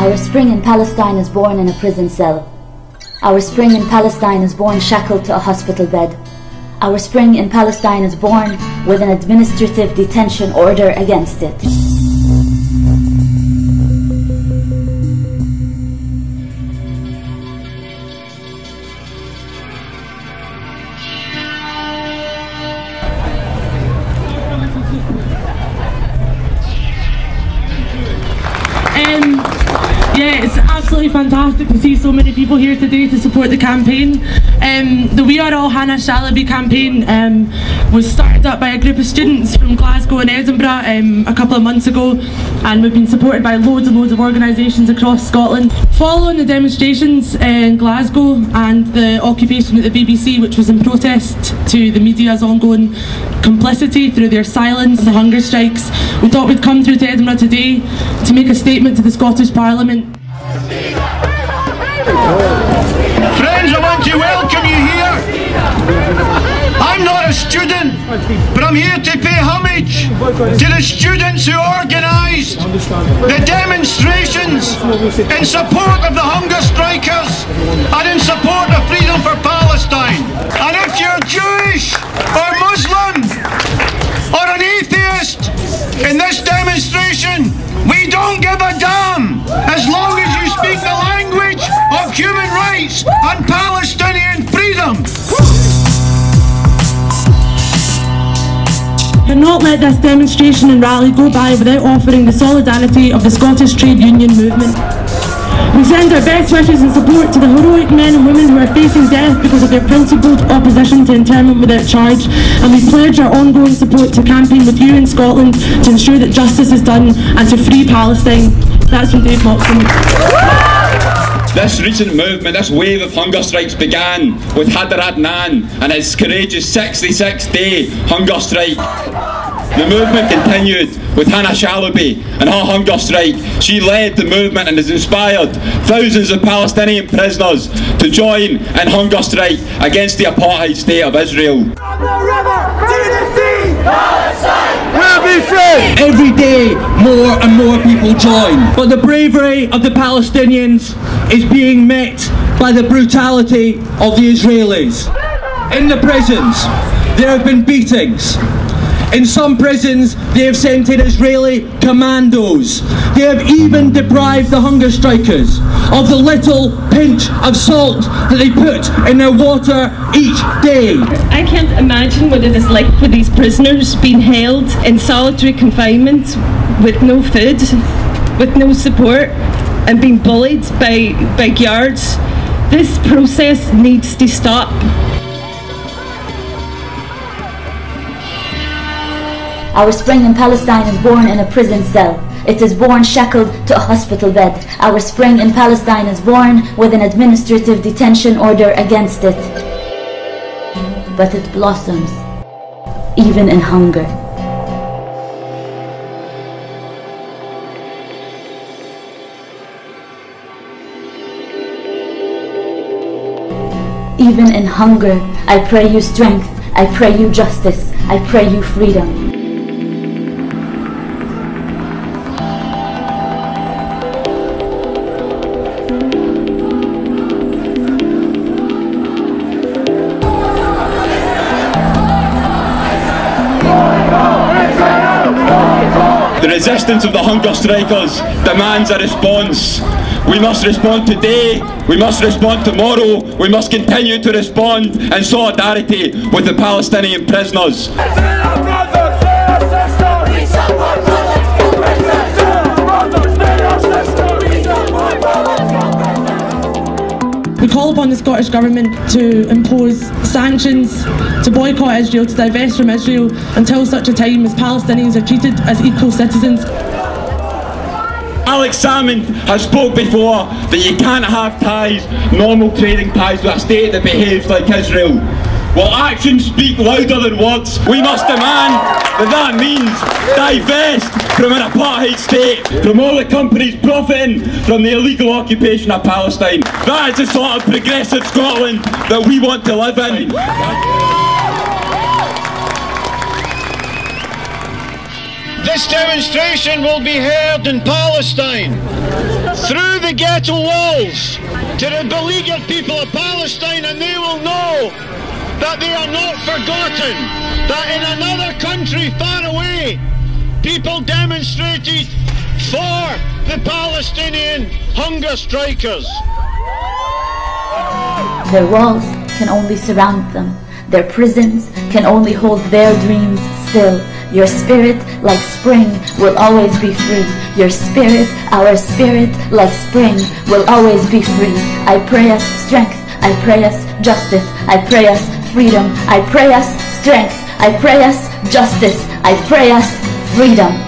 Our spring in Palestine is born in a prison cell. Our spring in Palestine is born shackled to a hospital bed. Our spring in Palestine is born with an administrative detention order against it. Yeah, it's absolutely fantastic to see so many people here today to support the campaign. The We Are All Hana Shalabi campaign was started up by a group of students from Glasgow and Edinburgh a couple of months ago, and we've been supported by loads and loads of organisations across Scotland. Following the demonstrations in Glasgow and the occupation at the BBC, which was in protest to the media's ongoing complicity through their silence and the hunger strikes, we thought we'd come through to Edinburgh today to make a statement to the Scottish Parliament. Friends, I want to welcome you here. I'm not a student, but I'm here to pay homage to the students who organised the demonstrations in support of the hunger strikers and in support of freedom for Palestine. And if you're Jewish or Muslim or an atheist in this demonstration, we don't give a damn as long as you speak the language of human rights and Palestinian freedom. Cannot let this demonstration and rally go by without offering the solidarity of the Scottish trade union movement. We send our best wishes and support to the heroic men and women who are facing death because of their principled opposition to internment without charge, and we pledge our ongoing support to campaign with you in Scotland to ensure that justice is done and to free Palestine. That's from Dave Moxon. This recent movement, this wave of hunger strikes began with Adnan and his courageous 66-day hunger strike. The movement continued with Hana Shalabi and her hunger strike. She led the movement and has inspired thousands of Palestinian prisoners to join in hunger strike against the apartheid state of Israel. From the river to the sea, Palestine will be free! Every day, more and more people join. But the bravery of the Palestinians is being met by the brutality of the Israelis. In the prisons, there have been beatings. In some prisons, they have sent in Israeli commandos. They have even deprived the hunger strikers of the little pinch of salt that they put in their water each day. I can't imagine what it is like for these prisoners being held in solitary confinement with no food, with no support, and being bullied by guards. This process needs to stop. Our spring in Palestine is born in a prison cell. It is born shackled to a hospital bed. Our spring in Palestine is born with an administrative detention order against it. But it blossoms, even in hunger. Even in hunger, I pray you strength, I pray you justice, I pray you freedom. The resistance of the hunger strikers demands a response. We must respond today, we must respond tomorrow, we must continue to respond in solidarity with the Palestinian prisoners. We call upon the Scottish Government to impose sanctions, to boycott Israel, to divest from Israel until such a time as Palestinians are treated as equal citizens. Alex Salmond has spoke before that you can't have ties, normal trading ties, with a state that behaves like Israel. Well, actions speak louder than words. We must demand that means divest from an apartheid state, from all the companies profiting from the illegal occupation of Palestine. That is the sort of progressive Scotland that we want to live in. This demonstration will be held in Palestine, through the ghetto walls, to the beleaguered people of Palestine, and they will know that they are not forgotten, that in another country far away, people demonstrated for the Palestinian hunger strikers. Their walls can only surround them. Their prisons can only hold their dreams still. Your spirit, like spring, will always be free. Your spirit, our spirit, like spring, will always be free. I pray us strength. I pray us justice. I pray us freedom. I pray us strength. I pray us justice. I pray us freedom.